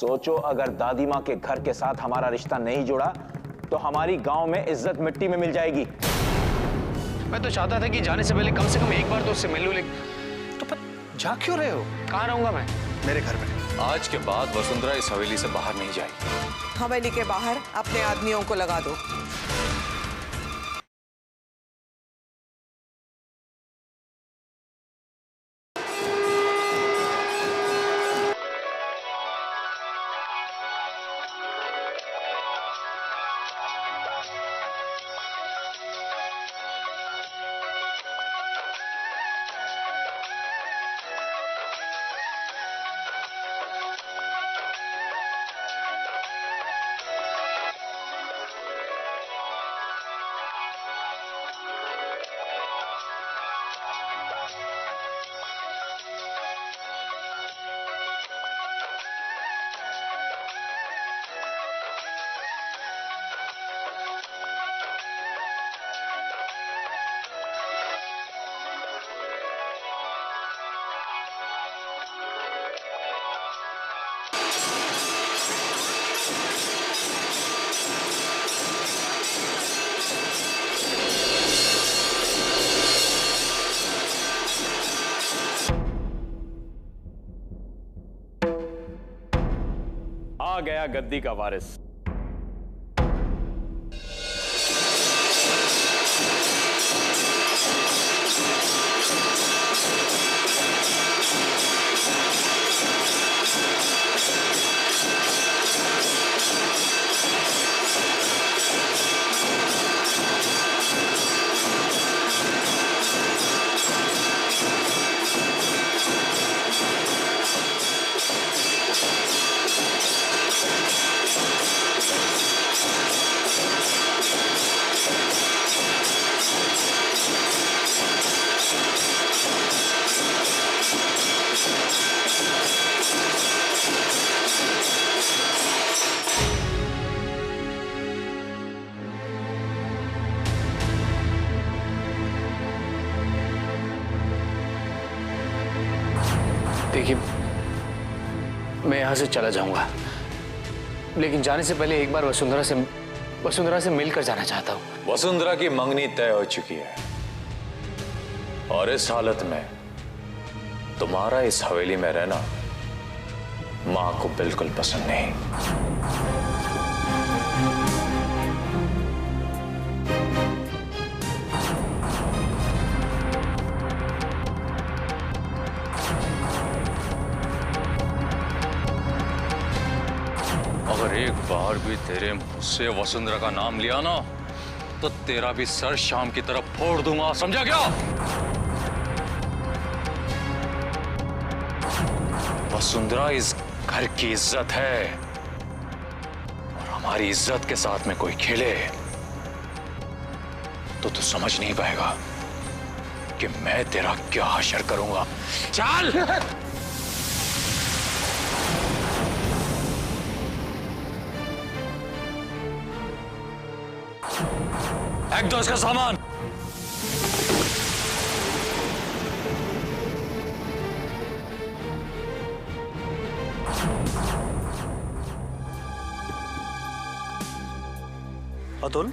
सोचो, अगर दादी माँ के घर के साथ हमारा रिश्ता नहीं जुड़ा तो हमारी गांव में इज्जत मिट्टी में मिल जाएगी। मैं तो चाहता था कि जाने से पहले कम से कम एक बार तो उससे मिल लूं, लेकिन तो पर जा क्यों रहे हो? कहाँ रहूंगा मैं? मेरे घर में। आज के बाद वसुंधरा इस हवेली से बाहर नहीं जाएगी। हवेली के बाहर अपने आदमियों को लगा दो। आ गया गद्दी का वारिस। देखिए, मैं यहां से चला जाऊंगा, लेकिन जाने से पहले एक बार वसुंधरा से मिलकर जाना चाहता हूं। वसुंधरा की मंगनी तय हो चुकी है और इस हालत में तुम्हारा इस हवेली में रहना मां को बिल्कुल पसंद नहीं। अगर एक बार भी तेरे मुंह से वसुंधरा का नाम लिया ना तो तेरा भी सर शाम की तरफ फोड़ दूंगा, समझा क्या? वसुंधरा इस घर की इज्जत है और हमारी इज्जत के साथ में कोई खेले तो तू समझ नहीं पाएगा कि मैं तेरा क्या हशर करूंगा। चल! एक दो इसका सामान। अतुल,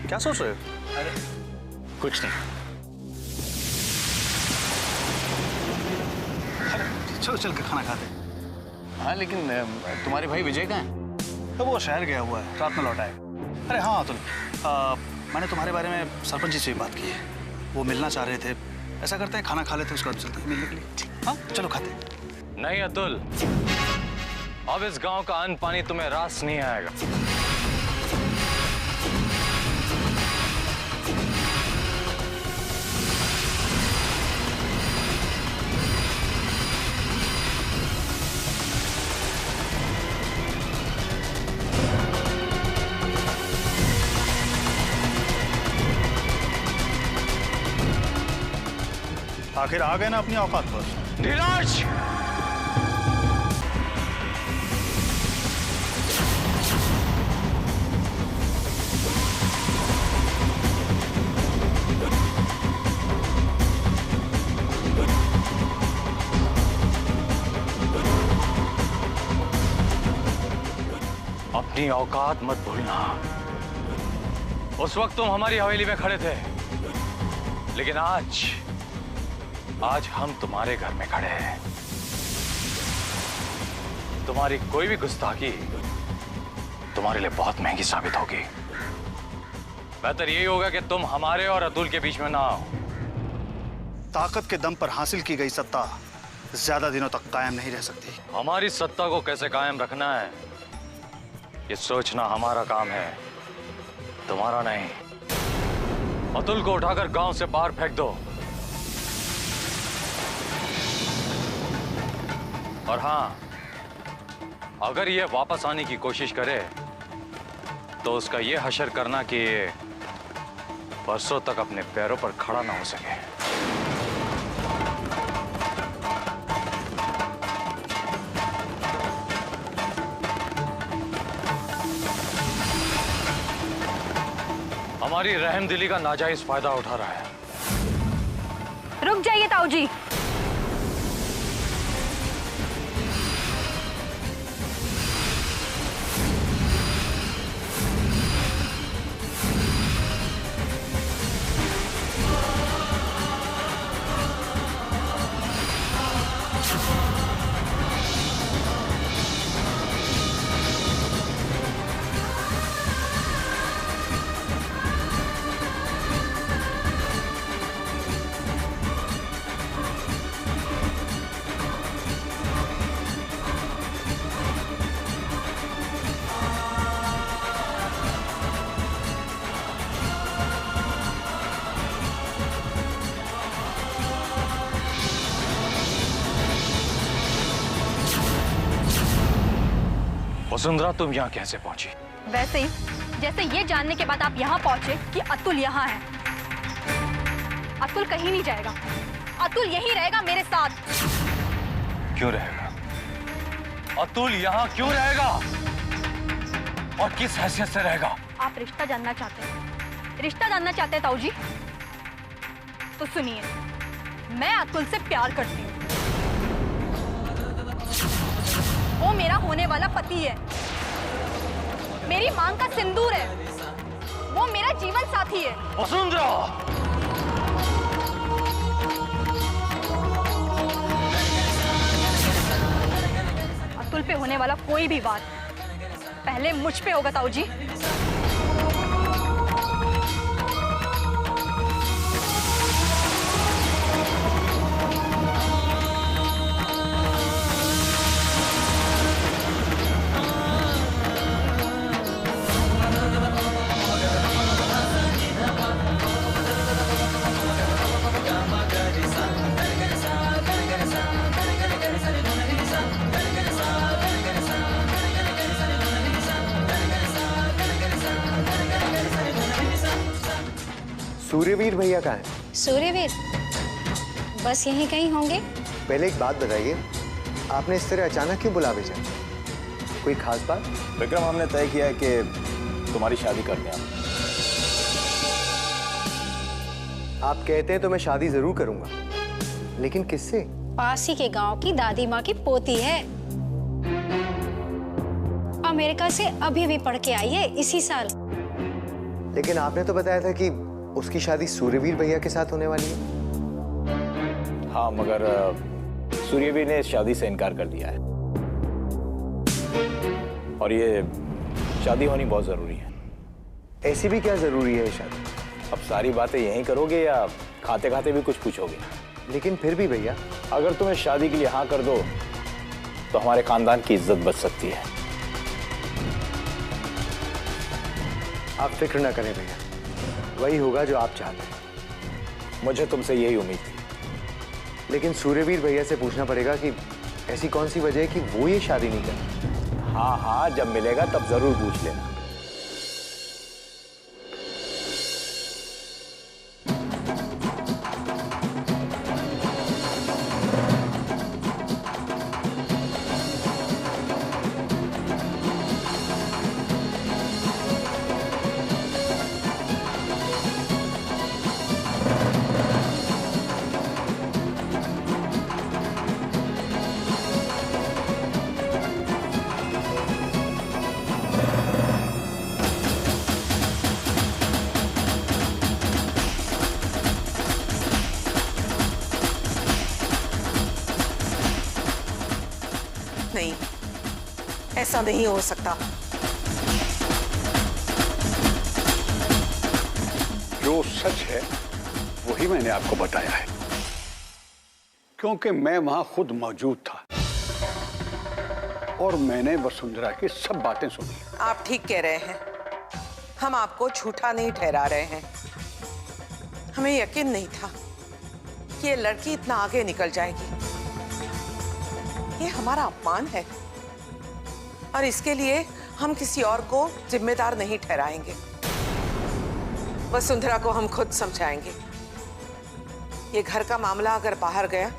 क्या सोच रहे हो? अरे कुछ नहीं। चलो चल के खाना खाते। हाँ, लेकिन तुम्हारे भाई विजय कहाँ है? तो वो शहर गया हुआ है, रात में लौटा है। अरे हाँ अतुल, मैंने तुम्हारे बारे में सरपंच जी से भी बात की है। वो मिलना चाह रहे थे। ऐसा करते हैं, खाना खा लेते हैं, उसके बाद चलते हैं मिलने के लिए। हाँ चलो खाते हैं। नहीं अतुल, अब इस गांव का अन्न पानी तुम्हें रास नहीं आएगा। आखिर आ गए ना अपनी औकात पर। नीरज! अपनी औकात मत भूलना। उस वक्त तुम हमारी हवेली में खड़े थे, लेकिन आज हम तुम्हारे घर में खड़े हैं। तुम्हारी कोई भी गुस्ताखी तुम्हारे लिए बहुत महंगी साबित होगी। बेहतर यही होगा कि तुम हमारे और अतुल के बीच में ना आओ। ताकत के दम पर हासिल की गई सत्ता ज्यादा दिनों तक कायम नहीं रह सकती। हमारी सत्ता को कैसे कायम रखना है, ये सोचना हमारा काम है, तुम्हारा नहीं। अतुल को उठाकर गांव से बाहर फेंक दो। और हां, अगर ये वापस आने की कोशिश करे तो उसका ये हशर करना कि ये बरसों तक अपने पैरों पर खड़ा ना हो सके। हमारी रहमदिली का नाजायज फायदा उठा रहा है। रुक जाइए ताऊ जी। वसुंधरा, तुम यहाँ कैसे पहुंची? वैसे ही जैसे ये जानने के बाद आप यहाँ पहुंचे कि अतुल यहाँ है। अतुल कहीं नहीं जाएगा, अतुल यहीं रहेगा मेरे साथ। क्यों रहेगा? अतुल यहाँ क्यों रहेगा और किस हैसियत से रहेगा? आप रिश्ता जानना चाहते हैं? रिश्ता जानना चाहते हैं ताऊ जी? तो सुनिए, मैं अतुल से प्यार करती हूँ। वो मेरा होने वाला पति है, मेरी मांग का सिंदूर है, वो मेरा जीवन साथी है। वसुंधरा! अतुल पे होने वाला कोई भी बात पहले मुझ पे होगा ताऊ जी। सूर्यवीर भैया कहाँ हैं? सूर्यवीर बस यहीं कहीं होंगे। पहले एक बात बताइए, आपने इस तरह अचानक क्यों बुला भेजा? कोई खास बात? विक्रम, हमने तय किया है कि तुम्हारी शादी करते हैं। आप कहते हैं तो मैं शादी जरूर करूंगा, लेकिन किससे? पास ही के गांव की दादी माँ की पोती है, अमेरिका से अभी अभी पढ़ के आई है इसी साल। लेकिन आपने तो बताया था कि उसकी शादी सूर्यवीर भैया के साथ होने वाली है। हाँ, मगर सूर्यवीर ने इस शादी से इनकार कर दिया है और ये शादी होनी बहुत जरूरी है। ऐसी भी क्या जरूरी है ये शादी? अब सारी बातें यहीं करोगे या खाते खाते भी कुछ पूछोगे? लेकिन फिर भी भैया, अगर तुम इस शादी के लिए हाँ कर दो तो हमारे खानदान की इज्जत बच सकती है। आप फिक्र ना करें भैया, वही होगा जो आप चाहते हैं। मुझे तुमसे यही उम्मीद थी। लेकिन सूर्यवीर भैया से पूछना पड़ेगा कि ऐसी कौन सी वजह है कि वो ये शादी नहीं करते। हाँ हाँ, जब मिलेगा तब जरूर पूछ लेना। नहीं, ऐसा नहीं हो सकता। जो सच है वही मैंने आपको बताया है, क्योंकि मैं वहां खुद मौजूद था और मैंने वसुंधरा की सब बातें सुनी। आप ठीक कह रहे हैं, हम आपको झूठा नहीं ठहरा रहे हैं। हमें यकीन नहीं था कि ये लड़की इतना आगे निकल जाएगी। ये हमारा अपमान है और इसके लिए हम किसी और को जिम्मेदार नहीं ठहराएंगे। वसुंधरा को हम खुद समझाएंगे। ये घर का मामला अगर बाहर गया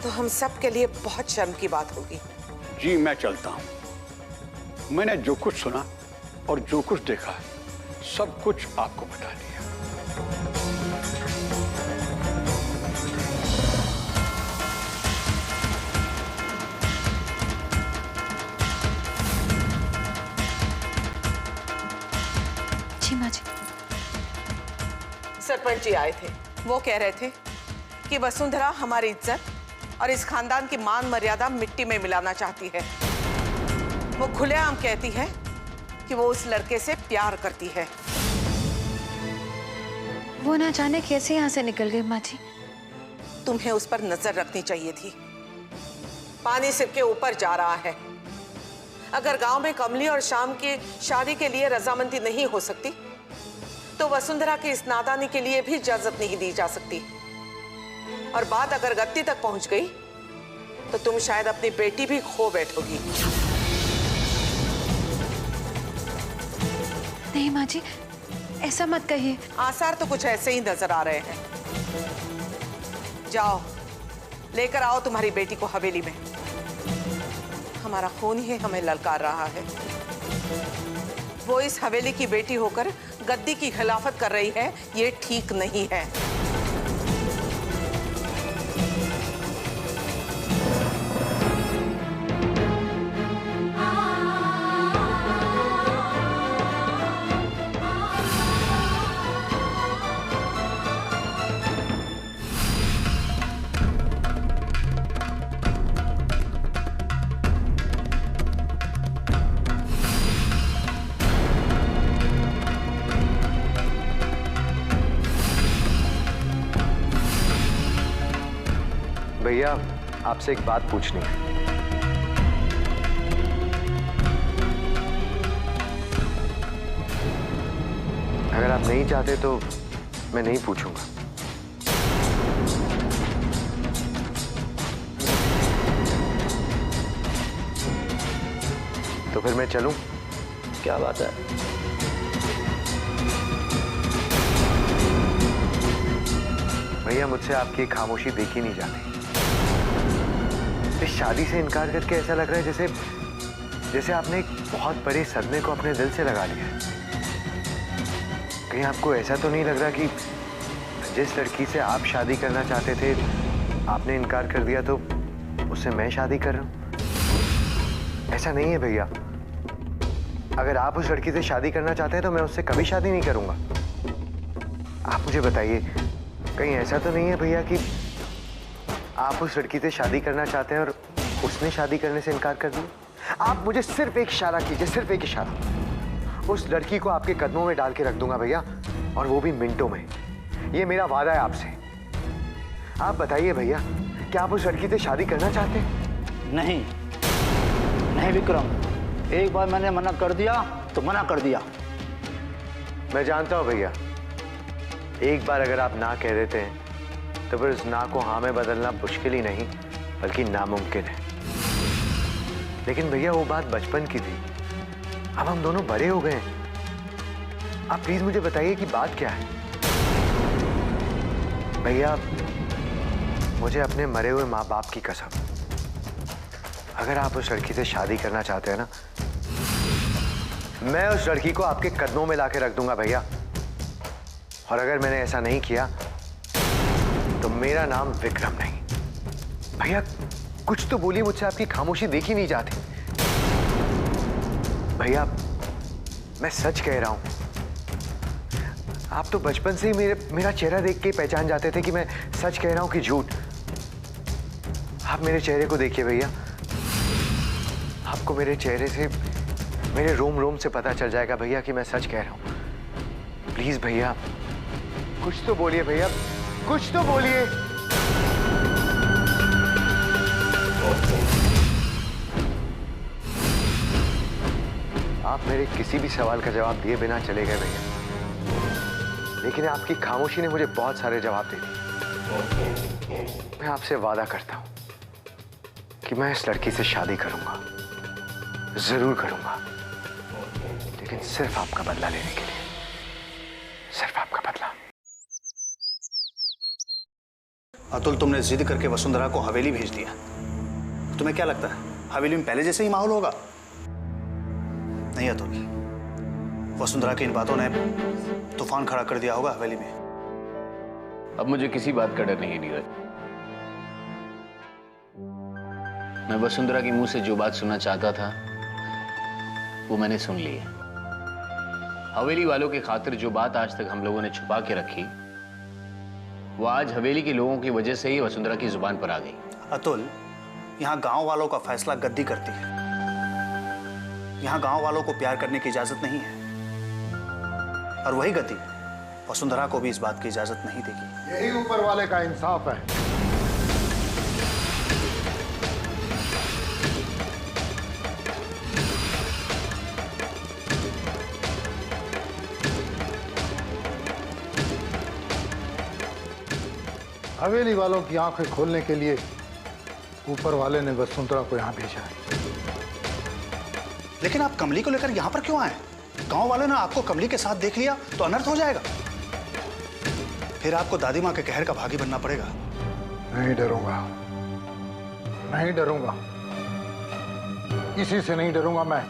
तो हम सब के लिए बहुत शर्म की बात होगी। जी मैं चलता हूं। मैंने जो कुछ सुना और जो कुछ देखा सब कुछ आपको बता दिया। जी माँ जी। सरपंच जी आए थे, वो कह रहे थे कि वसुंधरा हमारी इज्जत और इस खानदान की मान मर्यादा मिट्टी में मिलाना चाहती है। वो खुलेआम कहती है कि वो उस लड़के से प्यार करती है। वो ना जाने कैसे यहाँ से निकल गई माँ जी। तुम्हें उस पर नजर रखनी चाहिए थी। पानी सिर के ऊपर जा रहा है। अगर गांव में कमली और शाम की शादी के लिए रजामंदी नहीं हो सकती तो वसुंधरा की इस नादानी के लिए भी इजाजत नहीं दी जा सकती। और बात अगर गद्दी तक पहुंच गई तो तुम शायद अपनी बेटी भी खो बैठोगी। नहीं माँ जी, ऐसा मत कहिए। आसार तो कुछ ऐसे ही नजर आ रहे हैं। जाओ लेकर आओ तुम्हारी बेटी को हवेली में। हमारा खून ही हमें ललकार रहा है। वो इस हवेली की बेटी होकर गद्दी की खिलाफत कर रही है, ये ठीक नहीं है। भैया आपसे एक बात पूछनी है। अगर आप नहीं चाहते तो मैं नहीं पूछूंगा। तो फिर मैं चलूं? क्या बात है? भैया मुझसे आपकी खामोशी देखी नहीं जाती। इस शादी से इनकार करके ऐसा लग रहा है जैसे आपने एक बहुत बड़े सदमे को अपने दिल से लगा लिया है। कहीं आपको ऐसा तो नहीं लग रहा कि जिस लड़की से आप शादी करना चाहते थे आपने इनकार कर दिया तो उससे मैं शादी कर रहा हूं? ऐसा नहीं है भैया। अगर आप उस लड़की से शादी करना चाहते हैं तो मैं उससे कभी शादी नहीं करूंगा। आप मुझे बताइए, कहीं ऐसा तो नहीं है भैया कि आप उस लड़की से शादी करना चाहते हैं और उसने शादी करने से इनकार कर दिया? आप मुझे सिर्फ एक इशारा कीजिए, सिर्फ एक इशारा। उस लड़की को आपके कदमों में डाल के रख दूंगा भैया, और वो भी मिनटों में। ये मेरा वादा है आपसे। आप बताइए भैया, क्या आप उस लड़की से शादी करना चाहते हैं? नहीं नहीं विक्रम, एक बार मैंने मना कर दिया तो मना कर दिया। मैं जानता हूं भैया, एक बार अगर आप ना कह देते हैं तो फिर उस ना को हाँ में बदलना मुश्किल ही नहीं बल्कि नामुमकिन है। लेकिन भैया वो बात बचपन की थी, अब हम दोनों बड़े हो गए हैं। आप प्लीज मुझे बताइए कि बात क्या है। भैया मुझे अपने मरे हुए माँ बाप की कसम, अगर आप उस लड़की से शादी करना चाहते हैं ना, मैं उस लड़की को आपके कदमों में लाके रख दूंगा भैया। और अगर मैंने ऐसा नहीं किया तो मेरा नाम विक्रम नहीं। भैया कुछ तो बोलिए, मुझसे आपकी खामोशी देखी नहीं जाती। भैया मैं सच कह रहा हूं। आप तो बचपन से ही मेरा चेहरा देख के पहचान जाते थे कि मैं सच कह रहा हूं कि झूठ। आप मेरे चेहरे को देखिए भैया, आपको मेरे चेहरे से, मेरे रोम रोम से पता चल जाएगा भैया कि मैं सच कह रहा हूं। प्लीज भैया, कुछ तो बोलिए भैया, कुछ तो बोलिए। आप मेरे किसी भी सवाल का जवाब दिए बिना चले गए भैया, लेकिन आपकी खामोशी ने मुझे बहुत सारे जवाब दे दिए। मैं आपसे वादा करता हूं कि मैं इस लड़की से शादी करूंगा, जरूर करूंगा, लेकिन सिर्फ आपका बदला लेने के लिए, सिर्फ आपका बदला। अतुल, तुमने जिद करके वसुंधरा को हवेली भेज दिया। तुम्हें क्या लगता है हवेली में पहले जैसे ही माहौल होगा? नहीं अतुल, वसुंधरा की इन बातों ने तूफान खड़ा कर दिया होगा हवेली में। अब मुझे किसी बात का डर नहीं है नीरज। मैं वसुंधरा के मुंह से जो बात सुनना चाहता था वो मैंने सुन ली है। हवेली वालों के खातिर जो बात आज तक हम लोगों ने छुपा के रखी, वो आज हवेली के लोगों की वजह से ही वसुंधरा की जुबान पर आ गई। अतुल, यहाँ गांव वालों का फैसला गद्दी करती है। यहाँ गांव वालों को प्यार करने की इजाजत नहीं है, और वही गद्दी वसुंधरा को भी इस बात की इजाजत नहीं देगी। यही ऊपर वाले का इंसाफ है। हवेली वालों की आंखें खोलने के लिए ऊपर वाले ने वसुंधरा को यहां भेजा है। लेकिन आप कमली को लेकर यहां पर क्यों आए? गांव वालों ने आपको कमली के साथ देख लिया तो अनर्थ हो जाएगा। फिर आपको दादी मां के कहर का भागी बनना पड़ेगा। नहीं डरूंगा, नहीं डरूंगा, किसी से नहीं डरूंगा मैं।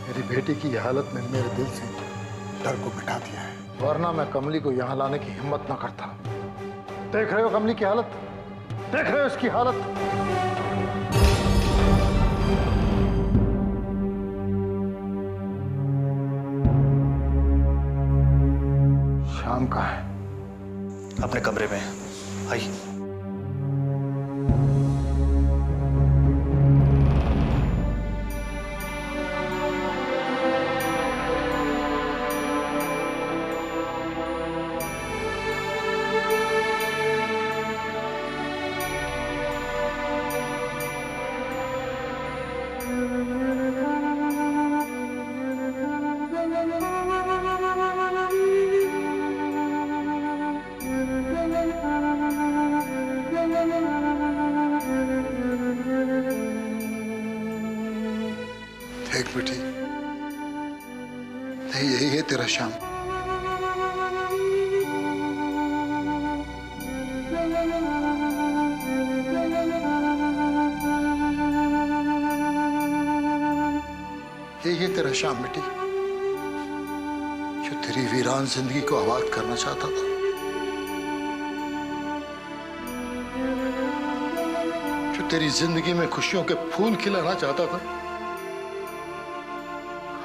मेरी बेटी की हालत ने मेरे दिल से डर को मिटा दिया है, वरना मैं कमली को यहां लाने की हिम्मत ना करता। देख रहे हो कमली की हालत, देख रहे हो इसकी हालत। शाम का है, अपने कमरे में आई। देख बेटी, यही है तेरा शाम। यही है तेरा शाम बेटी, जो तेरी वीरान जिंदगी को आबाद करना चाहता था। जो तेरी जिंदगी में खुशियों के फूल खिलाना चाहता था,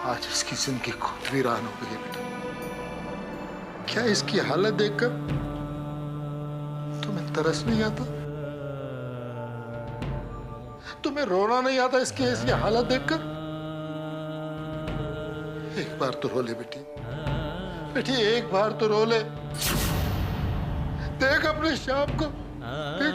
आज इसकी जिंदगी खुद वीरान हो गई बेटा। क्या इसकी हालत देखकर तुम्हें तरस नहीं आता? तुम्हें रोना नहीं आता इसकी ऐसी हालत देखकर? एक बार तो रो ले बेटी, बेटी एक बार तो रो ले। देख अपने शाम को, देख।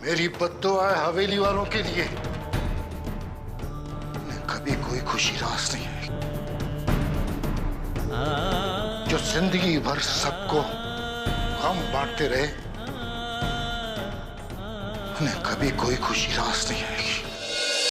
मेरी बद्दुआ है हवेली वालों के लिए। कभी कोई खुशी रास नहीं है। जो जिंदगी भर सबको गम बांटते रहे, उन्हें कभी कोई खुशी रास नहीं आएगी।